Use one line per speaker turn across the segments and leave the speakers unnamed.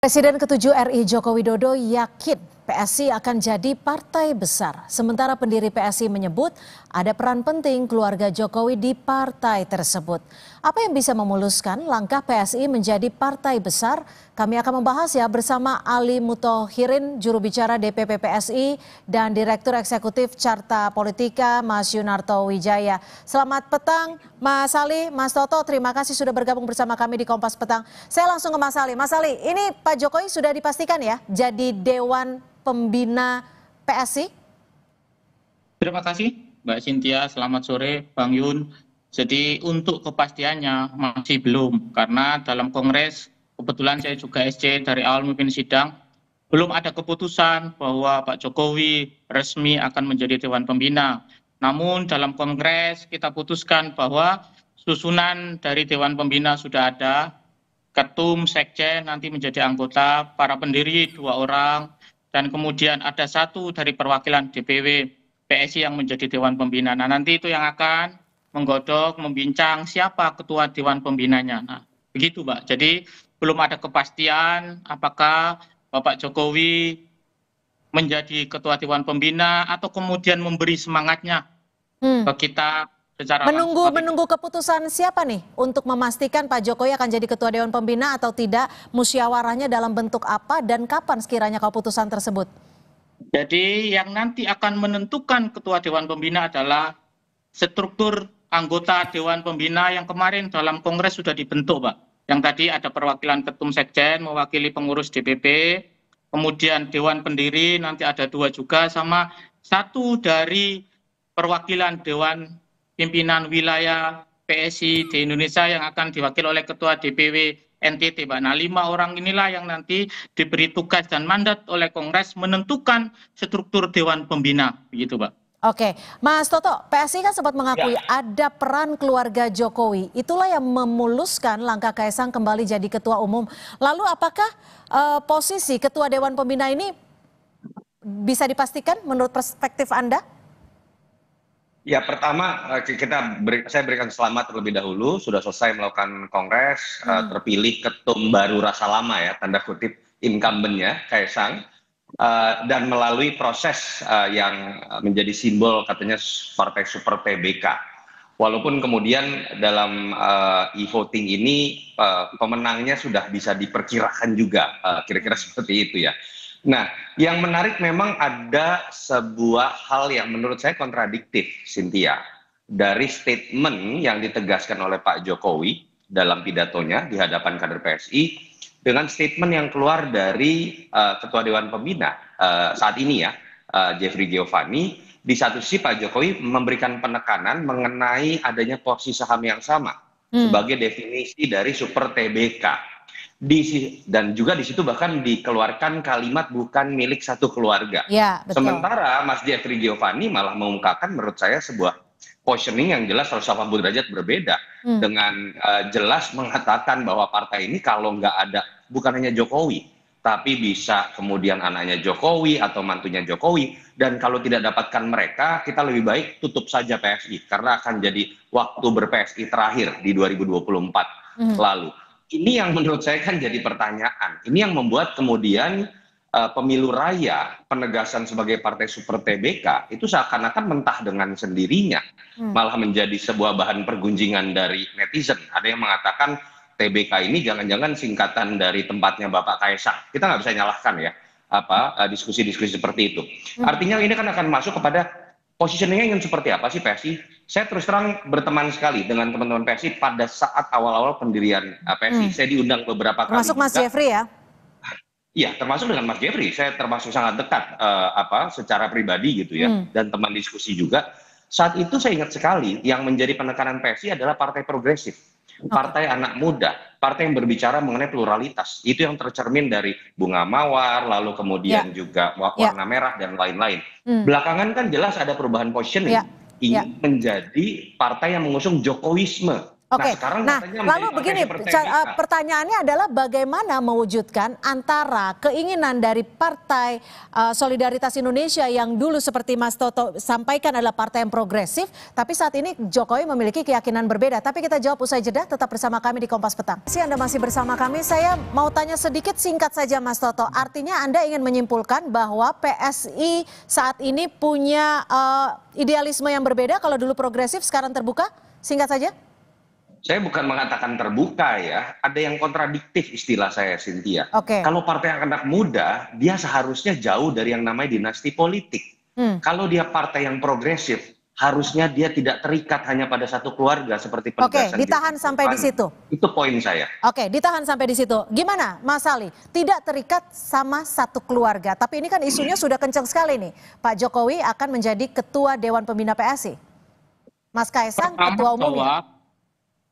Presiden ke-7 RI Joko Widodo yakin PSI akan jadi partai besar. Sementara pendiri PSI menyebut ada peran penting keluarga Jokowi di partai tersebut. Apa yang bisa memuluskan langkah PSI menjadi partai besar? Kami akan membahas bersama Ali Muthohirin, juru bicara DPP PSI dan Direktur Eksekutif Carta Politika, Mas Yunarto Wijaya. Selamat petang Mas Ali, Mas Toto, terima kasih sudah bergabung bersama kami di Kompas Petang. Saya langsung ke Mas Ali. Mas Ali, ini Pak Jokowi sudah dipastikan ya jadi Dewan Pembina PSI?
Terima kasih Mbak Cynthia, selamat sore Bang Yun. Jadi untuk kepastiannya masih belum, karena dalam Kongres, kebetulan saya juga SC dari awal memimpin sidang, belum ada keputusan bahwa Pak Jokowi resmi akan menjadi Dewan Pembina. Namun dalam Kongres kita putuskan bahwa susunan dari Dewan Pembina sudah ada, ketum, sekjen nanti menjadi anggota, para pendiri 2 orang, dan kemudian ada 1 dari perwakilan DPW PSI yang menjadi Dewan Pembina. Nah, nanti itu yang akan menggodok, membincang siapa ketua Dewan Pembinanya. Nah, begitu Mbak. Jadi belum ada kepastian apakah Bapak Jokowi menjadi ketua Dewan Pembina atau kemudian memberi semangatnya ke kita secara
Menunggu keputusan siapa nih untuk memastikan Pak Jokowi akan jadi ketua Dewan Pembina atau tidak, musyawarahnya dalam bentuk apa dan kapan sekiranya keputusan tersebut?
Jadi yang nanti akan menentukan ketua Dewan Pembina adalah struktur anggota Dewan Pembina yang kemarin dalam Kongres sudah dibentuk, Pak. Yang tadi ada perwakilan ketum sekjen mewakili pengurus DPP, kemudian Dewan Pendiri nanti ada 2 juga, sama 1 dari perwakilan Dewan Pimpinan Wilayah PSI di Indonesia yang akan diwakili oleh Ketua DPW NTT, Pak. Nah, 5 orang inilah yang nanti diberi tugas dan mandat oleh Kongres menentukan struktur Dewan Pembina, begitu, Pak.
Oke, Mas Toto, PSI kan sempat mengakui ada peran keluarga Jokowi. Itulah yang memuluskan langkah Kaisang kembali jadi ketua umum. Lalu apakah posisi ketua Dewan Pembina ini bisa dipastikan menurut perspektif Anda?
Ya, pertama saya berikan selamat terlebih dahulu sudah selesai melakukan kongres, terpilih ketum baru rasa lama ya, tanda kutip incumbent-nya Kaisang, dan melalui proses yang menjadi simbol katanya partai super TBK. Walaupun kemudian dalam e-voting ini pemenangnya sudah bisa diperkirakan juga, kira-kira seperti itu ya. Nah, yang menarik memang ada sebuah hal yang menurut saya kontradiktif, Cynthia, dari statement yang ditegaskan oleh Pak Jokowi dalam pidatonya di hadapan kader PSI dengan statement yang keluar dari Ketua Dewan Pembina saat ini ya, Jeffrey Giovanni. Di satu sisi Pak Jokowi memberikan penekanan mengenai adanya porsi saham yang sama sebagai definisi dari super TBK. Dan juga di situ bahkan dikeluarkan kalimat bukan milik satu keluarga.
Ya, betul.
Sementara Mas Jeffrey Giovanni malah mengungkapkan menurut saya sebuah positioning yang jelas 180 derajat berbeda, dengan jelas mengatakan bahwa partai ini kalau nggak ada bukan hanya Jokowi, tapi bisa kemudian anaknya Jokowi atau mantunya Jokowi, dan kalau tidak dapatkan mereka, kita lebih baik tutup saja PSI karena akan jadi waktu ber-PSI terakhir di 2024 lalu. Ini yang menurut saya kan jadi pertanyaan. Ini yang membuat kemudian pemilu raya, penegasan sebagai partai super TBK itu seakan-akan mentah dengan sendirinya, malah menjadi sebuah bahan pergunjingan dari netizen. Ada yang mengatakan TBK ini jangan-jangan singkatan dari tempatnya Bapak Kaisang. Kita nggak bisa nyalahkan ya diskusi-diskusi seperti itu. Artinya ini kan akan masuk kepada positioningnya ingin seperti apa sih PSI? Saya terus terang berteman sekali dengan teman-teman PSI pada saat awal-awal pendirian PSI. Saya diundang beberapa kali.
Termasuk Mas Jeffrey ya?
Iya, termasuk dengan Mas Jeffrey. Saya termasuk sangat dekat secara pribadi gitu ya, dan teman diskusi juga. Saat itu saya ingat sekali yang menjadi penekanan PSI adalah partai progresif, partai anak muda, partai yang berbicara mengenai pluralitas. Itu yang tercermin dari bunga mawar, lalu kemudian juga warna merah dan lain-lain. Belakangan kan jelas ada perubahan positioning, ingin menjadi partai yang mengusung Jokowisme.
Oke,
Sekarang
nah
katanya
lalu
menjadi partai
begini,
seperti MK.
pertanyaannya adalah bagaimana mewujudkan antara keinginan dari Partai Solidaritas Indonesia yang dulu seperti Mas Toto sampaikan adalah partai yang progresif, tapi saat ini Jokowi memiliki keyakinan berbeda. Tapi kita jawab usai jeda, tetap bersama kami di Kompas Petang. Anda masih bersama kami, saya mau tanya sedikit singkat saja Mas Toto. Artinya Anda ingin menyimpulkan bahwa PSI saat ini punya idealisme yang berbeda, kalau dulu progresif sekarang terbuka? Singkat saja.
Saya bukan mengatakan terbuka ya, ada yang kontradiktif istilah saya, Cynthia.
Oke.
Kalau partai anak muda, dia seharusnya jauh dari yang namanya dinasti politik. Kalau dia partai yang progresif, harusnya dia tidak terikat hanya pada satu keluarga seperti penegasan.
Oke, ditahan sampai di situ.
Itu poin saya.
Oke, ditahan sampai di situ. Gimana, Mas Ali? Tidak terikat sama satu keluarga, tapi ini kan isunya sudah kencang sekali nih. Pak Jokowi akan menjadi Ketua Dewan Pembina PSI. Mas Kaisang, Ketua Umumnya.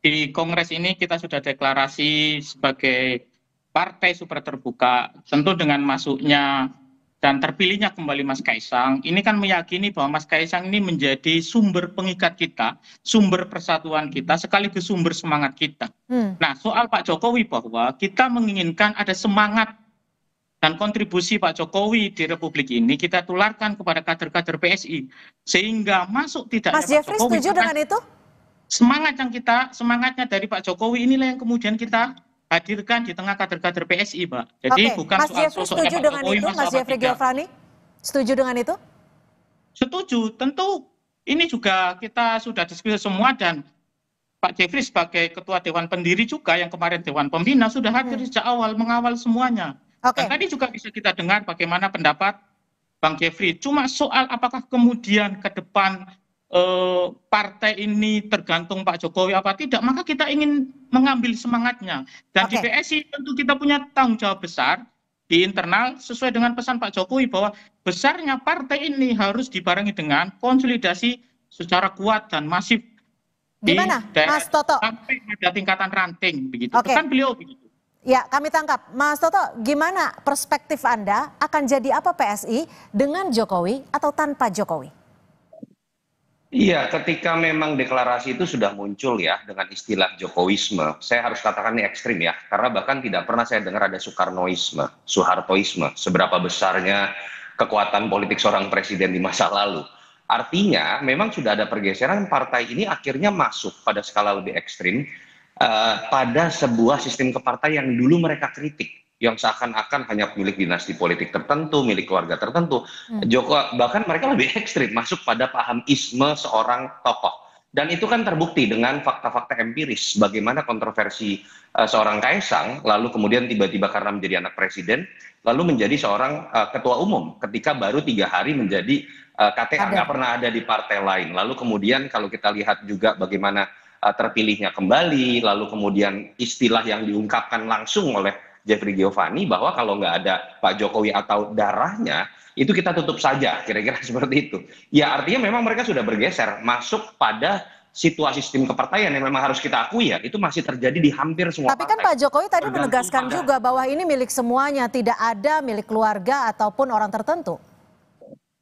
Di Kongres ini kita sudah deklarasi sebagai partai super terbuka, tentu dengan masuknya dan terpilihnya kembali Mas Kaisang, ini kan meyakini bahwa Mas Kaisang ini menjadi sumber pengikat kita, sumber persatuan kita, sekaligus sumber semangat kita. Nah, soal Pak Jokowi bahwa kita menginginkan ada semangat dan kontribusi Pak Jokowi di Republik ini kita tularkan kepada kader-kader PSI, sehingga masuk tidaknya
Mas Jeffrey
Pak Jokowi,
setuju dengan itu?
Semangatnya dari Pak Jokowi inilah yang kemudian kita hadirkan di tengah kader-kader PSI, Pak. Jadi bukan
Mas
soal
Jeffrey
sosoknya
setuju
Pak
dengan
Jokowi,
itu, Mas Jeffrey Giovanni? Setuju dengan itu?
Setuju, tentu ini juga kita sudah diskusi semua dan Pak Jeffrey sebagai Ketua Dewan Pendiri juga yang kemarin Dewan Pembina sudah hadir sejak awal mengawal semuanya. Dan tadi juga bisa kita dengar bagaimana pendapat Bang Jeffrey. Cuma soal apakah kemudian ke depan partai ini tergantung Pak Jokowi apa tidak, maka kita ingin mengambil semangatnya. Dan di PSI tentu kita punya tanggung jawab besar di internal sesuai dengan pesan Pak Jokowi bahwa besarnya partai ini harus dibarengi dengan konsolidasi secara kuat dan masif.
Gimana, Mas Toto?
Sampai pada tingkatan ranting, begitu. Pesan beliau begitu.
Ya, kami tangkap. Mas Toto, gimana perspektif Anda akan jadi apa PSI dengan Jokowi atau tanpa Jokowi?
Iya, ketika memang deklarasi itu sudah muncul ya dengan istilah Jokowisme, saya harus katakan ini ekstrim ya, karena bahkan tidak pernah saya dengar ada Soekarnoisme, Soehartoisme, seberapa besarnya kekuatan politik seorang presiden di masa lalu. Artinya memang sudah ada pergeseran, partai ini akhirnya masuk pada skala lebih ekstrim pada sebuah sistem kepartaian yang dulu mereka kritik, yang seakan-akan hanya milik dinasti politik tertentu, milik keluarga tertentu. Bahkan mereka lebih ekstrim, masuk pada paham isme seorang tokoh. Dan itu kan terbukti dengan fakta-fakta empiris, bagaimana kontroversi seorang Kaisang, lalu kemudian tiba-tiba karena menjadi anak presiden, lalu menjadi seorang ketua umum, ketika baru 3 hari menjadi KTA, nggak pernah ada di partai lain. Lalu kemudian kalau kita lihat juga bagaimana terpilihnya kembali, lalu kemudian istilah yang diungkapkan langsung oleh Jeffrey Giovanni bahwa kalau nggak ada Pak Jokowi atau darahnya, itu kita tutup saja, kira-kira seperti itu. Ya artinya memang mereka sudah bergeser, masuk pada situasi sistem kepartaian yang memang harus kita akui ya, itu masih terjadi di hampir semua
partai. Tapi kan Pak Jokowi tadi menegaskan juga bahwa ini milik semuanya, tidak ada milik keluarga ataupun orang tertentu.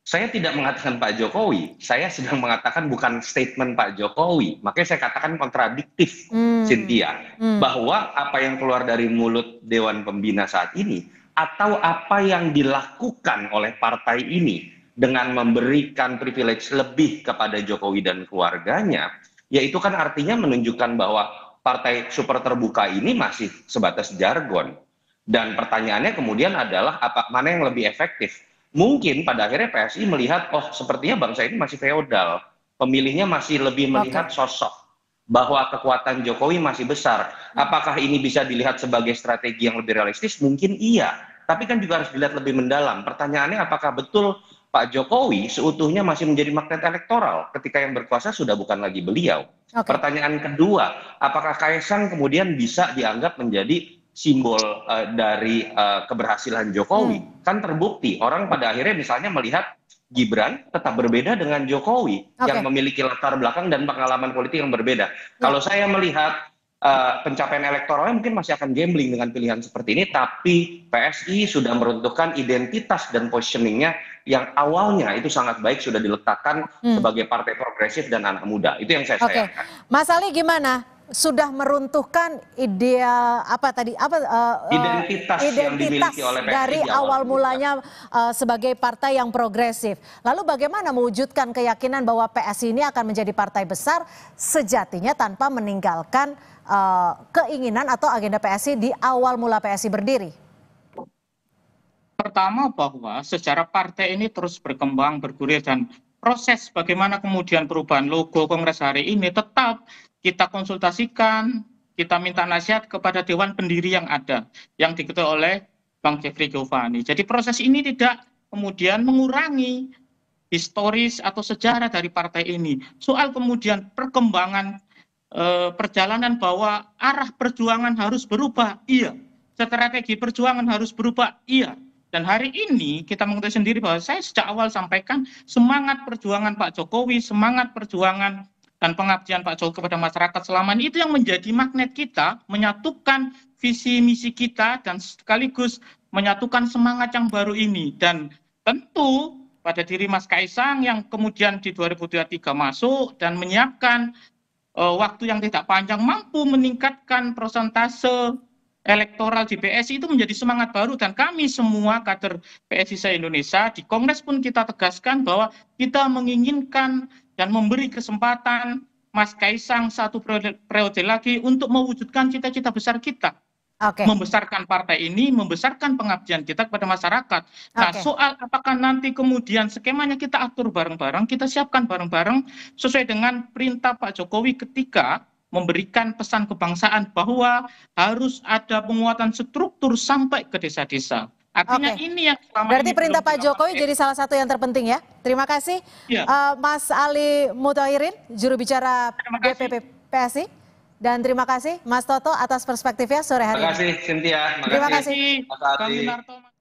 Saya tidak mengatakan Pak Jokowi, saya sedang mengatakan bukan statement Pak Jokowi. Makanya saya katakan kontradiktif, Cynthia. Bahwa apa yang keluar dari mulut Dewan Pembina saat ini, atau apa yang dilakukan oleh partai ini dengan memberikan privilege lebih kepada Jokowi dan keluarganya, ya itu kan artinya menunjukkan bahwa partai super terbuka ini masih sebatas jargon. Dan pertanyaannya kemudian adalah mana yang lebih efektif? Mungkin pada akhirnya PSI melihat, oh sepertinya bangsa ini masih feodal, pemilihnya masih lebih melihat sosok, bahwa kekuatan Jokowi masih besar. Apakah ini bisa dilihat sebagai strategi yang lebih realistis? Mungkin iya, tapi kan juga harus dilihat lebih mendalam. Pertanyaannya apakah betul Pak Jokowi seutuhnya masih menjadi magnet elektoral ketika yang berkuasa sudah bukan lagi beliau? Pertanyaan kedua, apakah Kaisang kemudian bisa dianggap menjadi simbol dari keberhasilan Jokowi? Kan terbukti orang pada akhirnya misalnya melihat Gibran tetap berbeda dengan Jokowi yang memiliki latar belakang dan pengalaman politik yang berbeda. Kalau saya melihat pencapaian elektoralnya mungkin masih akan gambling dengan pilihan seperti ini, tapi PSI sudah meruntuhkan identitas dan positioningnya yang awalnya itu sangat baik, sudah diletakkan sebagai partai progresif dan anak muda. Itu yang saya sayangkan.
Mas Ali gimana? sudah meruntuhkan ideal
Identitas yang dimiliki oleh PSI
dari
di awal
awal mulanya sebagai partai yang progresif. Lalu bagaimana mewujudkan keyakinan bahwa PSI ini akan menjadi partai besar sejatinya tanpa meninggalkan keinginan atau agenda PSI di awal mula PSI berdiri?
Pertama bahwa sejarah partai ini terus berkembang, bergulir, dan proses bagaimana kemudian perubahan logo Kongres hari ini tetap kita konsultasikan, kita minta nasihat kepada Dewan Pendiri yang ada, yang diketuai oleh Bang Jeffrey Giovanni. Jadi proses ini tidak kemudian mengurangi historis atau sejarah dari partai ini. Soal kemudian perkembangan perjalanan bahwa arah perjuangan harus berubah, iya. Strategi perjuangan harus berubah, iya. Dan hari ini kita mengetahui sendiri bahwa saya sejak awal sampaikan semangat perjuangan Pak Jokowi, semangat perjuangan dan pengabdian Pak Jokowi kepada masyarakat selama ini itu yang menjadi magnet kita, menyatukan visi misi kita dan sekaligus menyatukan semangat yang baru ini. Dan tentu pada diri Mas Kaisang yang kemudian di 2023 masuk dan menyiapkan waktu yang tidak panjang mampu meningkatkan persentase elektoral di PSI itu menjadi semangat baru, dan kami semua kader PSI se-Indonesia di Kongres pun kita tegaskan bahwa kita menginginkan dan memberi kesempatan Mas Kaisang satu periode lagi untuk mewujudkan cita-cita besar kita. Membesarkan partai ini, membesarkan pengabdian kita kepada masyarakat. Nah, soal apakah nanti kemudian skemanya kita atur bareng-bareng, kita siapkan bareng-bareng sesuai dengan perintah Pak Jokowi ketika memberikan pesan kebangsaan bahwa harus ada penguatan struktur sampai ke desa-desa. Artinya ini yang selama
berarti
ini
perintah Pak Jokowi jadi salah satu yang terpenting ya. Terima kasih Mas Ali Muthahirin, juru bicara DPP PSI. Dan terima kasih Mas Toto atas perspektifnya sore hari ini.
Terima kasih Cynthia.
Terima kasih.
Bang Yunarto.